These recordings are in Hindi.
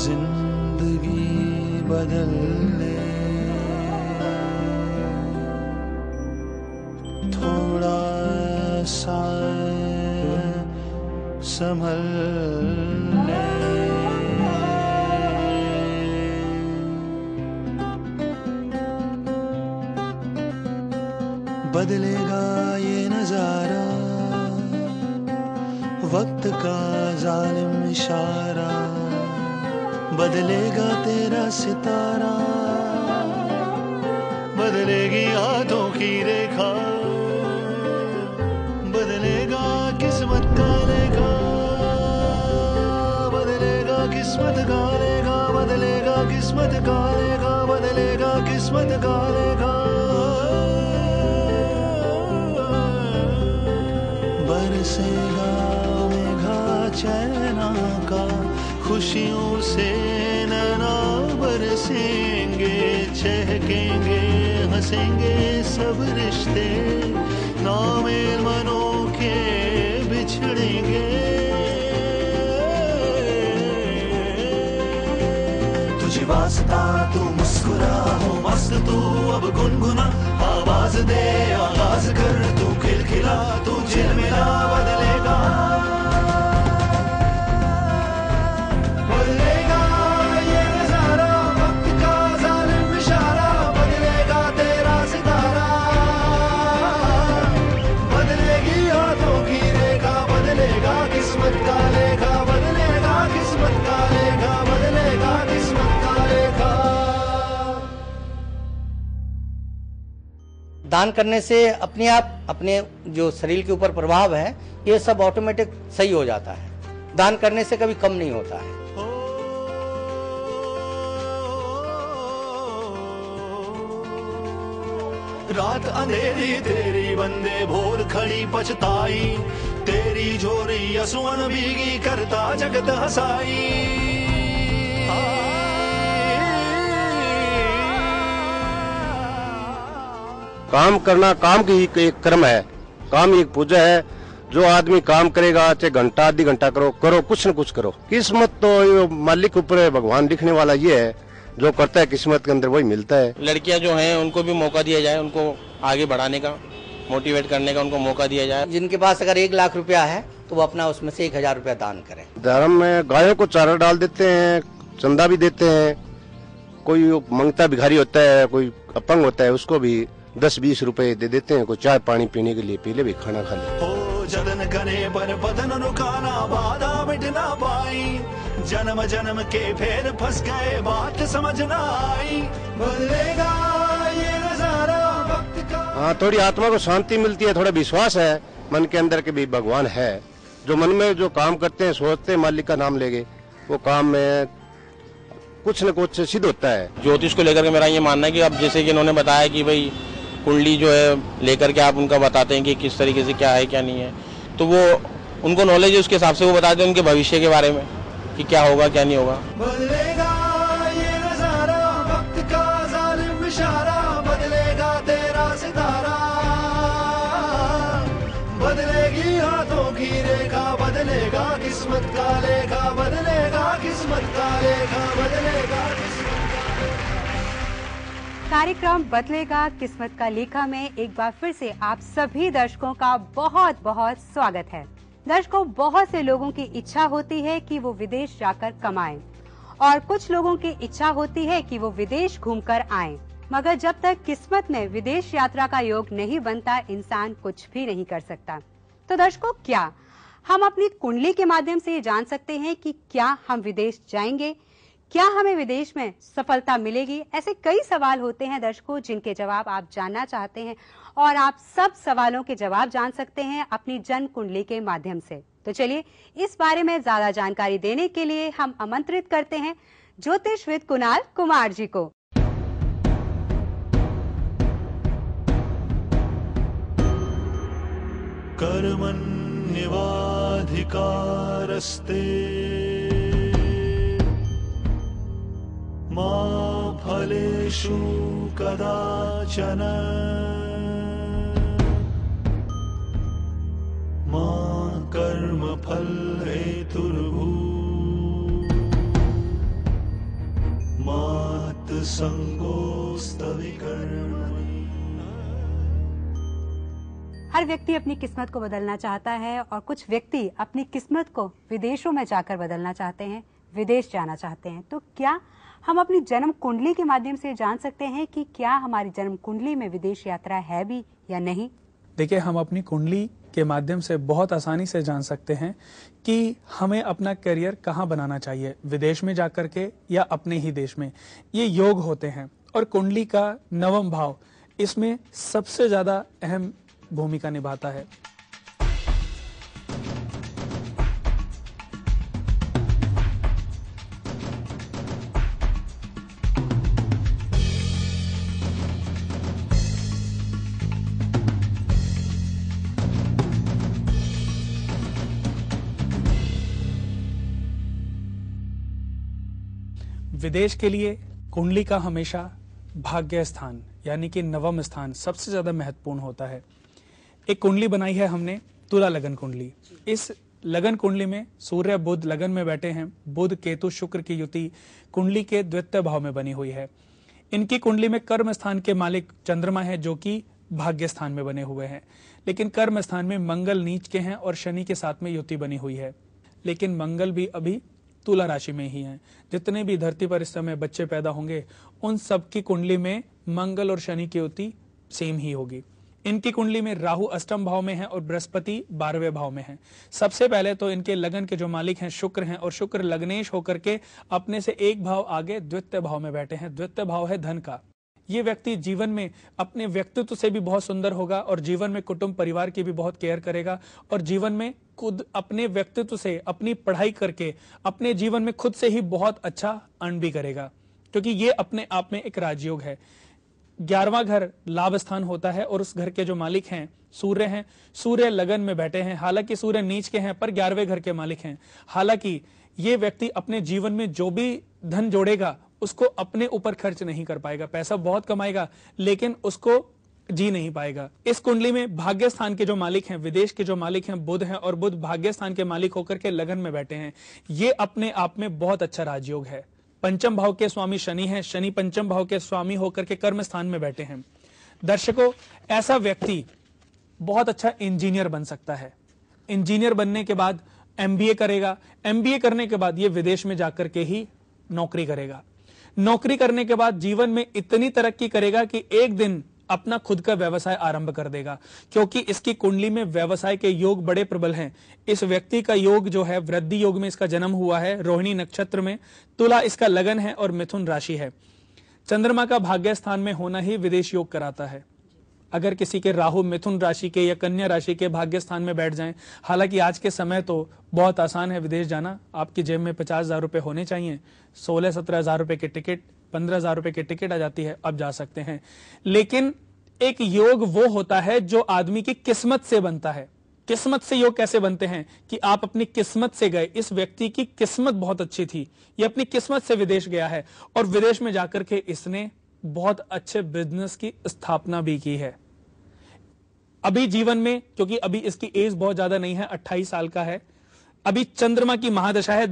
जिंदगी बदल ले, थोड़ा सा संभल ले। बदलेगा ये नजारा, वक्त का जालिम इशारा, बदलेगा तेरा सितारा, बदलेगी हाथों की रेखा, बदलेगा किस्मत का लेखा, बदलेगा किस्मत का लेखा, बदलेगा किस्मत का लेखा, बदलेगा किस्मत का लेखा। बरसेगा मेघा चैना का, खुशियों से नैना बरसेंगे, चहकेंगे हंसेंगे सब रिश्ते, नामेल मनों के बिछड़ेंगे। तुझे वास्ता तू मुस्कुरा हो मस्त, तू अब गुनगुना आवाज दे, आगाज कर तू खिलखिला, तू झिलमिला। बदलेगा दान करने से अपने आप अपने जो शरीर के ऊपर प्रभाव है ये सब ऑटोमेटिक सही हो जाता है। दान करने से कभी कम नहीं होता है। रात अंधेरी तेरी बंदे भोर खड़ी पछताई, तेरी झोरी असुअन भीगी करता जगत हसाई। काम करना काम की एक कर्म है, काम एक पूजा है। जो आदमी काम करेगा चाहे घंटा आधी घंटा करो कुछ न कुछ करो। किस्मत तो मालिक ऊपर है, भगवान लिखने वाला ये है, जो करता है किस्मत के अंदर वही मिलता है। लड़कियां जो हैं उनको भी मौका दिया जाए, उनको आगे बढ़ाने का, मोटिवेट करने का उनको मौका दिया जाए। जिनके पास अगर 1 लाख रुपया है तो वो अपना उसमें से 1000 रुपया दान करें। धर्म में गायों को चारा डाल देते हैं, चंदा भी देते हैं। कोई मंगता भिखारी होता है, कोई अपंग होता है, उसको भी 10-20 रुपए दे देते हैं। कोई चाय पानी पीने के लिए पी ले, भी खाना खा ले। जतन करे पर बदन रुकाना, बाधा मिट ना पाई, जन्म जन्म के फेर फंस गए, बात समझ ना आई। बदलेगा ये नजारा वक्त का। हाँ, थोड़ी आत्मा को शांति मिलती है, थोड़ा विश्वास है मन के अंदर के भी भगवान है। जो मन में जो काम करते हैं, सोचते हैं मालिक का नाम लेके, वो काम में कुछ न कुछ सिद्ध होता है। ज्योतिष को लेकर के मेरा ये मानना है कि अब जैसे कि इन्होंने बताया कि भाई कुंडली जो है लेकर के आप उनका बताते हैं कि किस तरीके से क्या है क्या नहीं है, तो वो उनको नॉलेज है, उसके हिसाब से वो बताते हैं उनके भविष्य के बारे में कि क्या होगा क्या नहीं होगा। बदलेगा ये नजारा वक्त का जालिम इशारा, बदलेगा तेरा सितारा, बदलेगी हाथों की रेखा, बदलेगा किस्मत का लेखा, बदलेगा किस्मत का लेखा, बदलेगा किस्मत का। कार्यक्रम बदलेगा किस्मत का लेखा में एक बार फिर से आप सभी दर्शकों का बहुत बहुत स्वागत है। दर्शकों, बहुत से लोगों की इच्छा होती है कि वो विदेश जाकर कमाएं और कुछ लोगों की इच्छा होती है कि वो विदेश घूमकर आएं, मगर जब तक किस्मत में विदेश यात्रा का योग नहीं बनता, इंसान कुछ भी नहीं कर सकता। तो दर्शकों, क्या हम अपनी कुंडली के माध्यम से ये जान सकते हैं कि क्या हम विदेश जाएंगे, क्या हमें विदेश में सफलता मिलेगी? ऐसे कई सवाल होते हैं दर्शकों जिनके जवाब आप जानना चाहते हैं और आप सब सवालों के जवाब जान सकते हैं अपनी जन्म कुंडली के माध्यम से। तो चलिए, इस बारे में ज्यादा जानकारी देने के लिए हम आमंत्रित करते हैं ज्योतिषविद कुणाल कुमार जी को। कर्मण्येवाधिकारस्ते मा फलेषु कदाचन मा कर्मफल हेतुर्भूः मात् संगोऽस्तविकर्मणि। हर व्यक्ति अपनी किस्मत को बदलना चाहता है और कुछ व्यक्ति अपनी किस्मत को विदेशों में जाकर बदलना चाहते हैं, विदेश जाना चाहते हैं। तो क्या हम अपनी जन्म कुंडली के माध्यम से जान सकते हैं कि क्या हमारी जन्म कुंडली में विदेश यात्रा है भी या नहीं? देखिए, हम अपनी कुंडली के माध्यम से बहुत आसानी से जान सकते हैं कि हमें अपना करियर कहाँ बनाना चाहिए, विदेश में जाकर के या अपने ही देश में। ये योग होते हैं और कुंडली का नवम भाव इसमें सबसे ज्यादा अहम भूमिका निभाता है। विदेश के लिए कुंडली का हमेशा भाग्य स्थान यानी कि नवम स्थान सबसे ज्यादा महत्वपूर्ण होता है। एक कुंडली बनाई है हमने, तुला लगन कुंडली। इस लगन कुंडली में सूर्य बुध लगन में बैठे हैं। बुध केतु शुक्र की युति कुंडली के द्वितीय भाव में बनी हुई है। इनकी कुंडली में कर्म स्थान के मालिक चंद्रमा है जो कि भाग्य स्थान में बने हुए हैं, लेकिन कर्म स्थान में मंगल नीच के हैं और शनि के साथ में युति बनी हुई है। लेकिन मंगल भी अभी तुला राशि में ही हैं। जितने भी धरती पर इस समय बच्चे पैदा होंगे उन सब की कुंडली में मंगल और शनि की युति सेम ही होगी। इनकी कुंडली में राहु अष्टम भाव में है और बृहस्पति 12वें भाव में है। सबसे पहले तो इनके लगन के जो मालिक हैं शुक्र हैं और शुक्र लग्नेश होकर के अपने से एक भाव आगे द्वितीय भाव में बैठे हैं। द्वितीय भाव है धन का। ये व्यक्ति जीवन में अपने व्यक्तित्व से भी बहुत सुंदर होगा और जीवन में कुटुंब परिवार की भी बहुत केयर करेगा और जीवन में खुद अपने व्यक्तित्व से अपनी पढ़ाई करके अपने जीवन में खुद से ही बहुत अच्छा अर्न भी करेगा, क्योंकि ये अपने आप में एक राजयोग है। 11वां घर लाभ स्थान होता है और उस घर के जो मालिक हैं सूर्य हैं। सूर्य लगन में बैठे हैं, हालांकि सूर्य नीच के हैं पर 11वें घर के मालिक हैं। हालांकि ये व्यक्ति अपने जीवन में जो भी धन जोड़ेगा उसको अपने ऊपर खर्च नहीं कर पाएगा। पैसा बहुत कमाएगा लेकिन उसको जी नहीं पाएगा। इस कुंडली में भाग्य स्थान के जो मालिक हैं, विदेश के जो मालिक हैं बुध हैं और बुध भाग्य स्थान के मालिक होकर के लगन में बैठे हैं। ये अपने आप में बहुत अच्छा राजयोग है। पंचम भाव के स्वामी शनि हैं। शनि पंचम भाव के स्वामी होकर के कर्म स्थान में बैठे हैं। दर्शकों, ऐसा व्यक्ति बहुत अच्छा इंजीनियर बन सकता है। इंजीनियर बनने के बाद MBA करेगा। MBA करने के बाद ये विदेश में जाकर के ही नौकरी करेगा। नौकरी करने के बाद जीवन में इतनी तरक्की करेगा कि एक दिन अपना खुद का व्यवसाय आरंभ कर देगा, क्योंकि इसकी कुंडली में व्यवसाय के योग बड़े प्रबल हैं। इस व्यक्ति का योग जो है वृद्धि योग में इसका जन्म हुआ है, रोहिणी नक्षत्र में। तुला इसका लगन है और मिथुन राशि है। चंद्रमा का भाग्य स्थान में होना ही विदेश योग कराता है। अगर किसी के राहु मिथुन राशि के या कन्या राशि के भाग्य स्थान में बैठ जाएं, हालांकि आज के समय तो बहुत आसान है विदेश जाना। आपकी जेब में 50,000 रुपए होने चाहिए, 16-17 हजार रुपए की टिकट, 15,000 रुपए की टिकट आ जाती है, अब जा सकते हैं। लेकिन एक योग वो होता है जो आदमी की किस्मत से बनता है। किस्मत से योग कैसे बनते हैं कि आप अपनी किस्मत से गए। इस व्यक्ति की किस्मत बहुत अच्छी थी, ये अपनी किस्मत से विदेश गया है और विदेश में जाकर के इसने बहुत अच्छे बिजनेस की स्थापना भी की है। अभी जीवन में, क्योंकि अभी इसकी एज बहुत ज्यादा नहीं है, 28 साल का है, अभी चंद्रमा की महादशा है।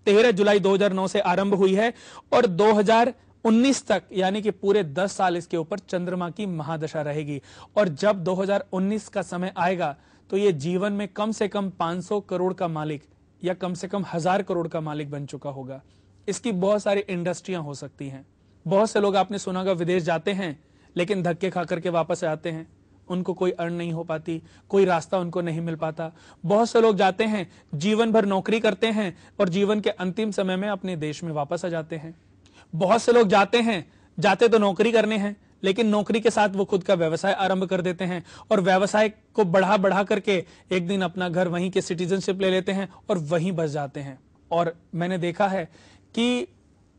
13 जुलाई 2009 से आरंभ हुई है और 2019 तक यानी कि पूरे 10 साल इसके ऊपर चंद्रमा की महादशा रहेगी। और जब 2019 का समय आएगा तो ये जीवन में कम से कम 500 करोड़ का मालिक या कम से कम 1000 करोड़ का मालिक बन चुका होगा। इसकी बहुत सारी इंडस्ट्रियां हो सकती हैं। बहुत से लोग आपने सुना होगा विदेश जाते हैं लेकिन धक्के खा करके वापस आते हैं, उनको कोई अर्न नहीं हो पाती, कोई रास्ता उनको नहीं मिल पाता। बहुत से लोग जाते हैं, जीवन भर नौकरी करते हैं और जीवन के अंतिम समय में अपने देश में वापस आ जाते हैं। बहुत से लोग जाते हैं, जाते तो नौकरी करने हैं लेकिन नौकरी के साथ वो खुद का व्यवसाय आरंभ कर देते हैं और व्यवसाय को बढ़ा करके एक दिन अपना घर वहीं के सिटीजनशिप ले लेते हैं और वहीं बस जाते हैं। और मैंने देखा है कि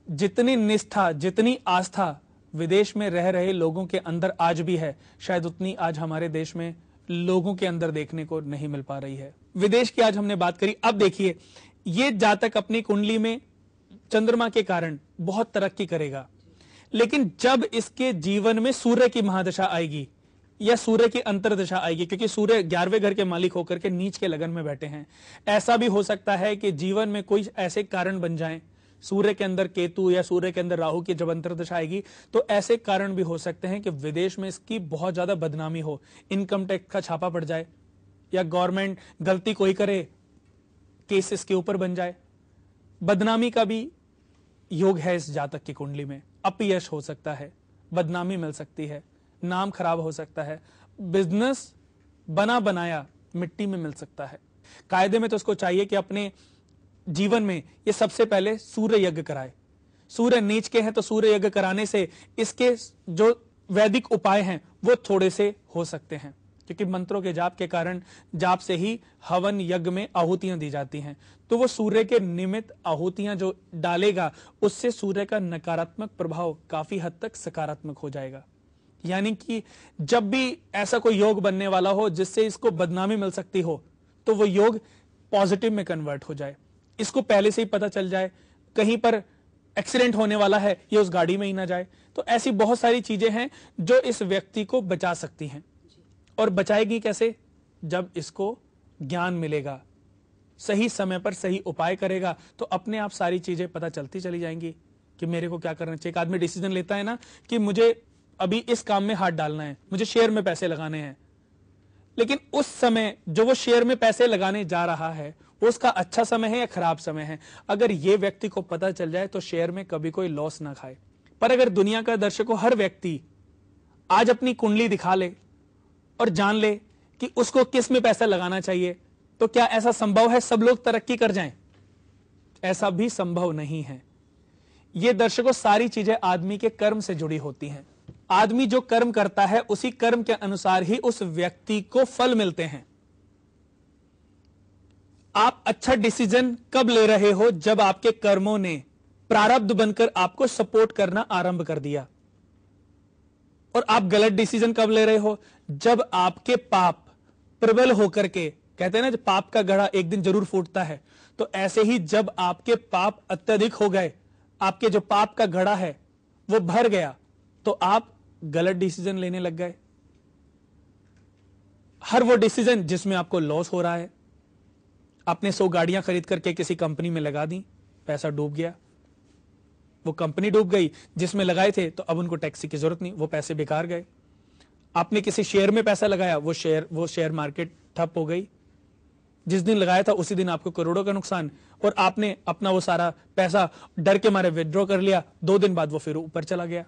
जितनी निष्ठा, जितनी आस्था विदेश में रह रहे लोगों के अंदर आज भी है, शायद उतनी आज हमारे देश में लोगों के अंदर देखने को नहीं मिल पा रही है। विदेश की आज हमने बात करी। अब देखिए, ये जातक अपनी कुंडली में चंद्रमा के कारण बहुत तरक्की करेगा। लेकिन जब इसके जीवन में सूर्य की महादशा आएगी या सूर्य की अंतरदशा आएगी, क्योंकि सूर्य 11वें घर के मालिक होकर के नीच के लगन में बैठे हैं, ऐसा भी हो सकता है कि जीवन में कोई ऐसे कारण बन जाएं, सूर्य के अंदर केतु या सूर्य के अंदर राहु की जब अंतरदशा आएगी तो ऐसे कारण भी हो सकते हैं कि विदेश में इसकी बहुत ज्यादा बदनामी हो, इनकम टैक्स का छापा पड़ जाए या गवर्नमेंट गलती कोई करे, केस इसके ऊपर बन जाए। बदनामी का भी योग है इस जातक की कुंडली में, अपयश हो सकता है, बदनामी मिल सकती है, नाम खराब हो सकता है, बिजनेस बना बनाया मिट्टी में मिल सकता है। कायदे में तो उसको चाहिए कि अपने जीवन में ये सबसे पहले सूर्य यज्ञ कराए। सूर्य नीच के हैं तो सूर्य यज्ञ कराने से इसके जो वैदिक उपाय हैं वो थोड़े से हो सकते हैं, क्योंकि मंत्रों के जाप के कारण जाप से ही हवन यज्ञ में आहुतियां दी जाती हैं, तो वो सूर्य के निमित्त आहुतियां जो डालेगा उससे सूर्य का नकारात्मक प्रभाव काफी हद तक सकारात्मक हो जाएगा। यानी कि जब भी ऐसा कोई योग बनने वाला हो जिससे इसको बदनामी मिल सकती हो तो वो योग पॉजिटिव में कन्वर्ट हो जाए। इसको पहले से ही पता चल जाए, कहीं पर एक्सीडेंट होने वाला है ये उस गाड़ी में ही ना जाए। तो ऐसी बहुत सारी चीजें हैं जो इस व्यक्ति को बचा सकती हैं। और बचाएगी कैसे? जब इसको ज्ञान मिलेगा, सही समय पर सही उपाय करेगा तो अपने आप सारी चीजें पता चलती चली जाएंगी कि मेरे को क्या करना चाहिए। एक आदमी डिसीजन लेता है ना कि मुझे अभी इस काम में हाथ डालना है, मुझे शेयर में पैसे लगाने हैं, लेकिन उस समय जो वो शेयर में पैसे लगाने जा रहा है उसका अच्छा समय है या खराब समय है, अगर ये व्यक्ति को पता चल जाए तो शेयर में कभी कोई लॉस ना खाए। पर अगर दुनिया का दर्शकों हर व्यक्ति आज अपनी कुंडली दिखा ले और जान ले कि उसको किस में पैसा लगाना चाहिए, तो क्या ऐसा संभव है सब लोग तरक्की कर जाएं? ऐसा भी संभव नहीं है। ये दर्शकों सारी चीजें आदमी के कर्म से जुड़ी होती हैं। आदमी जो कर्म करता है उसी कर्म के अनुसार ही उस व्यक्ति को फल मिलते हैं। आप अच्छा डिसीजन कब ले रहे हो? जब आपके कर्मों ने प्रारब्ध बनकर आपको सपोर्ट करना आरंभ कर दिया। और आप गलत डिसीजन कब ले रहे हो? जब आपके पाप प्रबल होकर के, कहते हैं ना, जब पाप का घड़ा एक दिन जरूर फूटता है, तो ऐसे ही जब आपके पाप अत्यधिक हो गए, आपके जो पाप का घड़ा है वो भर गया, तो आप गलत डिसीजन लेने लग गए। हर वो डिसीजन जिसमें आपको लॉस हो रहा है, आपने 100 गाड़ियां खरीद करके किसी कंपनी में लगा दी, पैसा डूब गया, वो कंपनी डूब गई जिसमें लगाए थे, तो अब उनको टैक्सी की जरूरत नहीं, वो पैसे बेकार गए। आपने किसी शेयर में पैसा लगाया, वो शेयर मार्केट ठप हो गई, जिस दिन लगाया था उसी दिन आपको करोड़ों का नुकसान, और आपने अपना वो सारा पैसा डर के मारे विथड्रॉ कर लिया, 2 दिन बाद वो फिर ऊपर चला गया।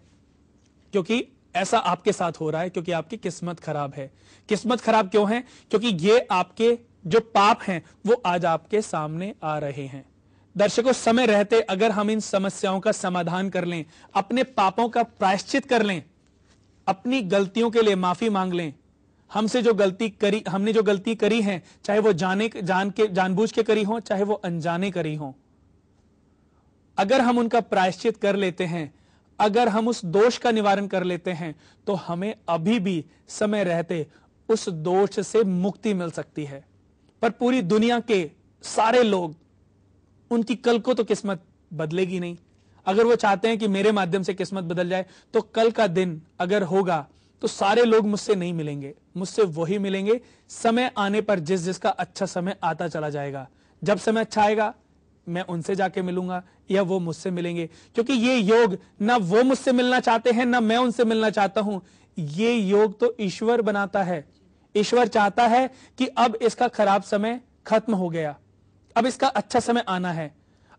क्योंकि ऐसा आपके साथ हो रहा है, क्योंकि आपकी किस्मत खराब है। किस्मत खराब क्यों है? क्योंकि ये आपके जो पाप हैं वो आज आपके सामने आ रहे हैं। दर्शकों, समय रहते अगर हम इन समस्याओं का समाधान कर लें, अपने पापों का प्रायश्चित कर लें, अपनी गलतियों के लिए माफी मांग लें, हमने जो गलती करी है, चाहे वो जानबूझ के करी हो, चाहे वो अनजाने करी हो, अगर हम उनका प्रायश्चित कर लेते हैं, अगर हम उस दोष का निवारण कर लेते हैं, तो हमें अभी भी समय रहते उस दोष से मुक्ति मिल सकती है। पर पूरी दुनिया के सारे लोग, उनकी कल को तो किस्मत बदलेगी नहीं। अगर वो चाहते हैं कि मेरे माध्यम से किस्मत बदल जाए, तो कल का दिन अगर होगा तो सारे लोग मुझसे नहीं मिलेंगे, मुझसे वही मिलेंगे समय आने पर, जिसका अच्छा समय आता चला जाएगा। जब समय अच्छा आएगा मैं उनसे जाके मिलूंगा या वो मुझसे मिलेंगे, क्योंकि ये योग ना वो मुझसे मिलना चाहते हैं ना मैं उनसे मिलना चाहता हूं। ये योग तो ईश्वर बनाता है। ईश्वर चाहता है कि अब इसका खराब समय खत्म हो गया, अब इसका अच्छा समय आना है।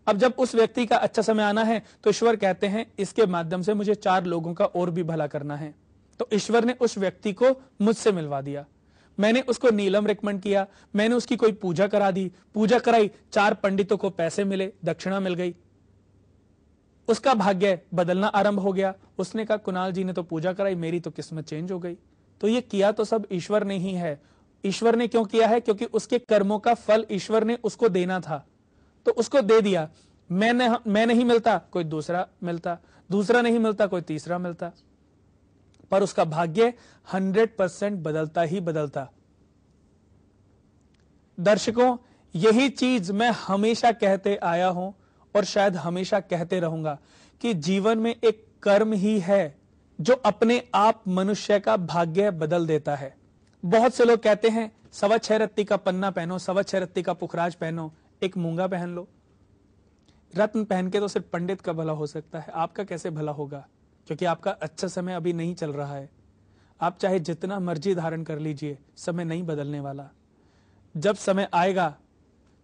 अब जब उस व्यक्ति का अच्छा समय आना है तो ईश्वर कहते हैं इसके माध्यम से मुझे 4 लोगों का और भी भला करना है। तो ईश्वर ने उस व्यक्ति को मुझसे मिलवा दिया, मैंने उसको नीलम रिकमेंड किया, मैंने उसकी कोई पूजा करा दी, पूजा कराई, 4 पंडितों को पैसे मिले, दक्षिणा मिल गई, उसका भाग्य बदलना आरंभ हो गया। उसने कहा कुणाल जी ने तो पूजा कराई, मेरी तो किस्मत चेंज हो गई। तो ये किया तो सब ईश्वर ने ही है। ईश्वर ने क्यों किया है? क्योंकि उसके कर्मों का फल ईश्वर ने उसको देना था, तो उसको दे दिया। मैं नहीं मिलता, कोई दूसरा मिलता, दूसरा नहीं मिलता, कोई तीसरा मिलता, पर उसका भाग्य 100% बदलता ही बदलता। दर्शकों, यही चीज मैं हमेशा कहते आया हूं और शायद हमेशा कहते रहूंगा कि जीवन में एक कर्म ही है जो अपने आप मनुष्य का भाग्य बदल देता है। बहुत से लोग कहते हैं 6.25 रत्ती का पन्ना पहनो, 6.25 रत्ती का पुखराज पहनो, एक मूंगा पहन लो। रत्न पहन के तो सिर्फ पंडित का भला हो सकता है, आपका कैसे भला होगा? क्योंकि आपका अच्छा समय अभी नहीं चल रहा है। आप चाहे जितना मर्जी धारण कर लीजिए, समय नहीं बदलने वाला। जब समय आएगा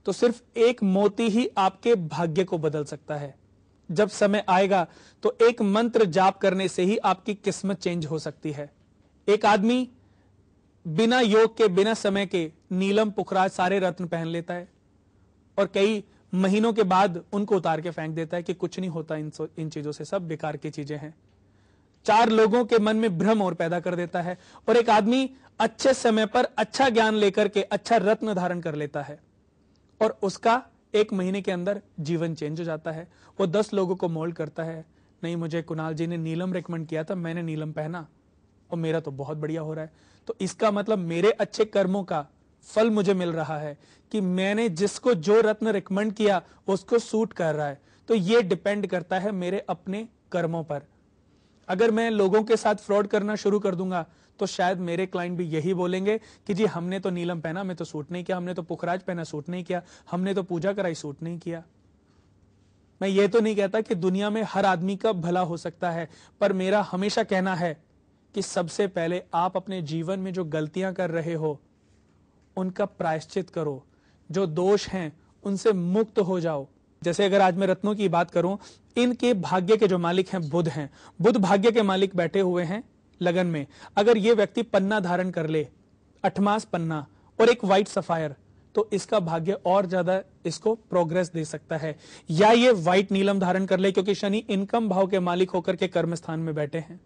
तो सिर्फ एक मोती ही आपके भाग्य को बदल सकता है। जब समय आएगा तो एक मंत्र जाप करने से ही आपकी किस्मत चेंज हो सकती है। एक आदमी बिना योग के, बिना समय के नीलम, पुखराज सारे रत्न पहन लेता है और कई महीनों के बाद उनको उतार के फेंक देता है कि कुछ नहीं होता इन चीजों से, सब बेकार की चीजें हैं। 4 लोगों के मन में भ्रम और पैदा कर देता है। और एक आदमी अच्छे समय पर अच्छा ज्ञान लेकर के अच्छा रत्न धारण कर लेता है और उसका 1 महीने के अंदर जीवन चेंज हो जाता है। वो 10 लोगों को मोल्ड करता है। नहीं, मुझे कुणाल जी ने नीलम रेकमेंड किया था, मैंने नीलम पहना और मेरा तो बहुत बढ़िया हो रहा है। तो इसका मतलब मेरे अच्छे कर्मों का फल मुझे मिल रहा है कि मैंने जिसको जो रत्न रिकमेंड किया उसको सूट कर रहा है। तो ये डिपेंड करता है मेरे अपने कर्मों पर। अगर मैं लोगों के साथ फ्रॉड करना शुरू कर दूंगा तो शायद मेरे क्लाइंट भी यही बोलेंगे कि जी हमने तो नीलम पहना, हमें तो सूट नहीं किया, हमने तो पुखराज पहना, सूट नहीं किया, हमने तो पूजा कराई, सूट नहीं किया। मैं ये तो नहीं कहता कि दुनिया में हर आदमी का भला हो सकता है, पर मेरा हमेशा कहना है कि सबसे पहले आप अपने जीवन में जो गलतियां कर रहे हो उनका प्रायश्चित करो, जो दोष हैं उनसे मुक्त हो जाओ। जैसे अगर आज मैं रत्नों की बात करूं, इनके भाग्य के जो मालिक हैं बुध हैं। बुध भाग्य के मालिक बैठे हुए हैं लगन में। अगर ये व्यक्ति पन्ना धारण कर ले, 8 मास पन्ना और एक व्हाइट सफायर, तो इसका भाग्य और ज्यादा इसको प्रोग्रेस दे सकता है। या ये व्हाइट नीलम धारण कर ले क्योंकि शनि इनकम भाव के मालिक होकर के कर्म स्थान में बैठे हैं।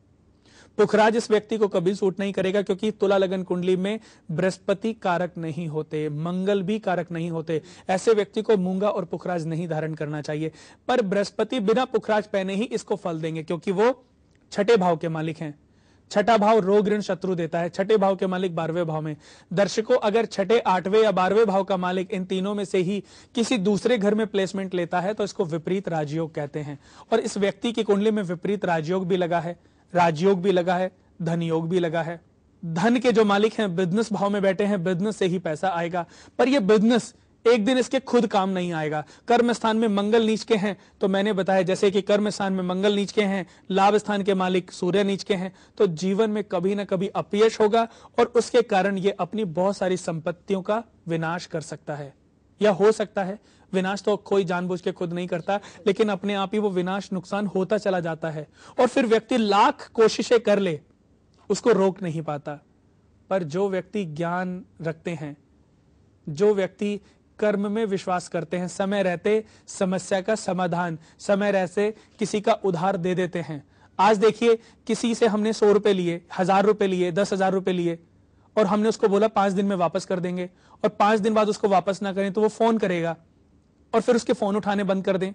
पुखराज इस व्यक्ति को कभी सूट नहीं करेगा क्योंकि तुला लगन कुंडली में बृहस्पति कारक नहीं होते, मंगल भी कारक नहीं होते। ऐसे व्यक्ति को मूंगा और पुखराज नहीं धारण करना चाहिए। पर बृहस्पति बिना पुखराज पहने ही इसको फल देंगे क्योंकि वो 6ठे भाव के मालिक हैं। 6ठा भाव रोग ऋण शत्रु देता है। 6ठे भाव के मालिक 12वें भाव में। दर्शकों, अगर 6ठे, 8वें या 12वें भाव का मालिक इन तीनों में से ही किसी दूसरे घर में प्लेसमेंट लेता है तो इसको विपरीत राजयोग कहते हैं। और इस व्यक्ति की कुंडली में विपरीत राजयोग भी लगा है, राजयोग भी लगा है, धन योग भी लगा है। धन के जो मालिक हैं बिजनेस भाव में बैठे हैं, बिजनेस से ही पैसा आएगा। पर यह बिजनेस एक दिन इसके खुद काम नहीं आएगा। कर्म स्थान में मंगल नीच के हैं, तो मैंने बताया जैसे कि कर्म स्थान में मंगल नीच के हैं, लाभ स्थान के मालिक सूर्य नीच के हैं, तो जीवन में कभी ना कभी अपयश होगा और उसके कारण ये अपनी बहुत सारी संपत्तियों का विनाश कर सकता है। या हो सकता है, विनाश तो कोई जानबूझ के खुद नहीं करता, लेकिन अपने आप ही वो विनाश, नुकसान होता चला जाता है और फिर व्यक्ति लाख कोशिशें कर ले, उसको रोक नहीं पाता। पर जो व्यक्ति ज्ञान रखते हैं, जो व्यक्ति कर्म में विश्वास करते हैं, समय रहते समस्या का समाधान, समय रहते किसी का उधार दे देते हैं। आज देखिए, किसी से हमने 100 रुपए लिए, 1000 रुपए लिए, 10,000 रुपए लिए और हमने उसको बोला 5 दिन में वापस कर देंगे और 5 दिन बाद उसको वापस ना करें तो वो फोन करेगा और फिर उसके फोन उठाने बंद कर दें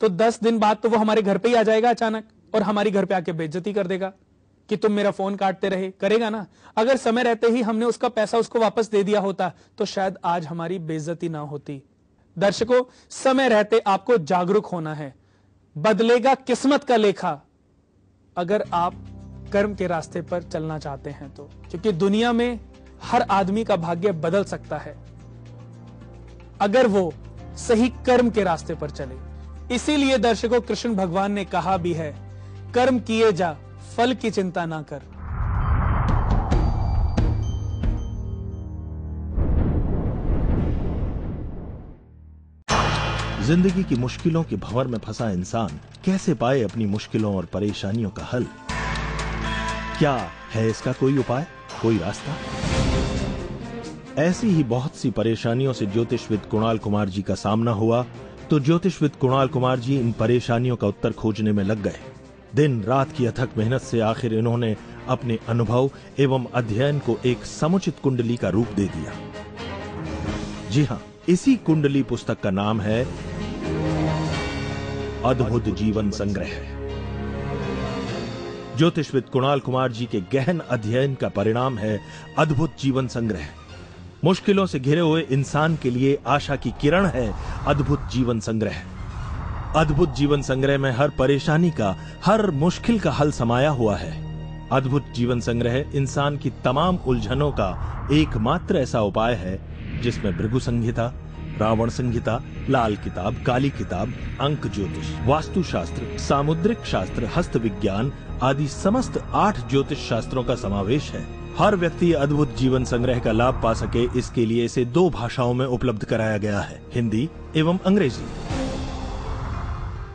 तो 10 दिन बाद तो वो हमारे घर पे ही आ जाएगा अचानक और हमारी घर पे आके बेइज्जती कर देगा कि तुम मेरा फोन काटते रहे। करेगा ना। अगर समय रहते ही हमने उसका पैसा उसको वापस दे दिया होता तो शायद आज हमारी बेइज्जती ना होती। दर्शकों, समय रहते आपको जागरूक होना है। बदलेगा किस्मत का लेखा अगर आप कर्म के रास्ते पर चलना चाहते हैं तो, क्योंकि दुनिया में हर आदमी का भाग्य बदल सकता है अगर वो सही कर्म के रास्ते पर चले। इसीलिए दर्शकों, कृष्ण भगवान ने कहा भी है, कर्म किए जा, फल की चिंता ना कर। जिंदगी की मुश्किलों के भंवर में फंसा इंसान कैसे पाए अपनी मुश्किलों और परेशानियों का हल? क्या है इसका कोई उपाय, कोई रास्ता? ऐसी ही बहुत सी परेशानियों से ज्योतिषविद कुणाल कुमार जी का सामना हुआ तो ज्योतिषविद कुणाल कुमार जी इन परेशानियों का उत्तर खोजने में लग गए। दिन रात की अथक मेहनत से आखिर इन्होंने अपने अनुभव एवं अध्ययन को एक समुचित कुंडली का रूप दे दिया। जी हां, इसी कुंडली पुस्तक का नाम है अद्भुत जीवन संग्रह। ज्योतिषविद कुणाल कुमार जी के गहन अध्ययन का परिणाम है अद्भुत जीवन संग्रह। मुश्किलों से घिरे हुए इंसान के लिए आशा की किरण है अद्भुत जीवन संग्रह। अद्भुत जीवन संग्रह में हर परेशानी का, हर मुश्किल का हल समाया हुआ है। अद्भुत जीवन संग्रह इंसान की तमाम उलझनों का एकमात्र ऐसा उपाय है जिसमें भृगु संहिता, रावण संहिता, लाल किताब, काली किताब, अंक ज्योतिष, वास्तु शास्त्र, सामुद्रिक शास्त्र, हस्त विज्ञान आदि समस्त 8 ज्योतिष शास्त्रों का समावेश है। हर व्यक्ति अद्भुत जीवन संग्रह का लाभ पा सके, इसके लिए इसे 2 भाषाओं में उपलब्ध कराया गया है, हिंदी एवं अंग्रेजी।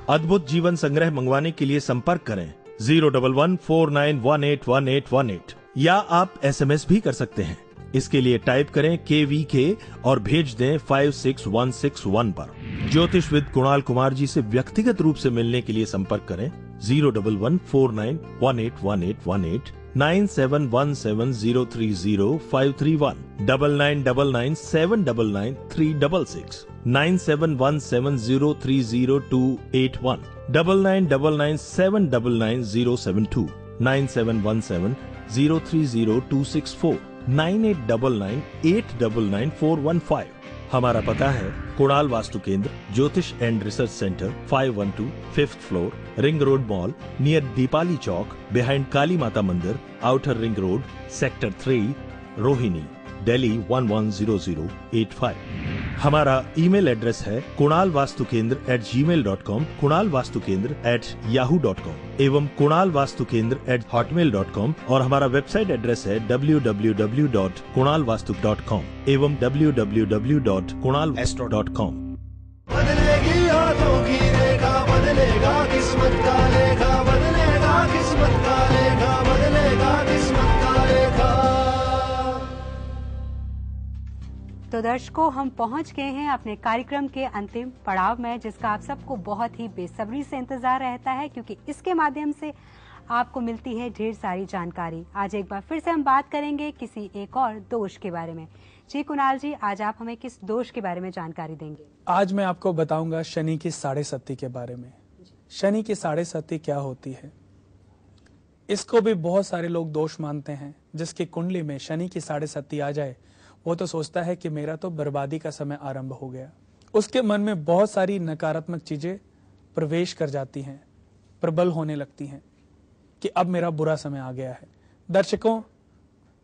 अद्भुत जीवन संग्रह मंगवाने के लिए संपर्क करें 01149181818 या आप SMS भी कर सकते हैं। इसके लिए टाइप करें KVK और भेज दें 56161 पर। ज्योतिषविद कुणाल कुमार जी से व्यक्तिगत रूप से मिलने के लिए संपर्क करें 01149181818 9717030531 9999799936 9717030281 9999799972 9717030264 9899899415। हमारा पता है Kunal Vastu Kendra, Jyotish and research centre, 512 5th floor, ring road mall, near Deepali Chowk, behind Kali Mata Mandir, outer ring road, sector 3, Rohini, Delhi 110085। हमारा ईमेल एड्रेस है kunalvastukendra@gmail.com, kunalvastukendra@yahoo.com एवं kunalvastukendra@hotmail.com और हमारा वेबसाइट एड्रेस है www.kunalvastu.com एवं www.kunalastro.com। बदलेगी हाथों की रेखा, बदलेगा किस्मत का लेखा, बदलेगा किस्मत का लेखा, बदलेगा किस्मत का लेखा। तो दर्शकों, हम पहुंच गए हैं अपने कार्यक्रम के अंतिम पड़ाव में, जिसका आप सबको बहुत ही बेसब्री से इंतजार रहता है, क्योंकि इसके माध्यम से आपको मिलती है ढेर सारी जानकारी। आज एक बार फिर से हम बात करेंगे किसी एक और दोष के बारे में। जी कुणाल जी, आज आप हमें किस दोष के बारे में जानकारी देंगे? आज मैं आपको बताऊंगा शनि की 7.5 के बारे में। शनि की 7.5 क्या होती है? इसको भी बहुत सारे लोग दोष मानते हैं। जिसकी कुंडली में शनि की 7.5 आ जाए वो तो सोचता है कि मेरा तो बर्बादी का समय आरंभ हो गया। उसके मन में बहुत सारी नकारात्मक चीजें प्रवेश कर जाती हैं, प्रबल होने लगती हैं कि अब मेरा बुरा समय आ गया है। दर्शकों,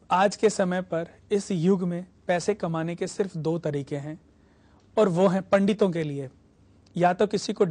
आज के समय पर इस युग में पैसे कमाने के सिर्फ 2 तरीके हैं, और वो हैं पंडितों के लिए, या तो किसी को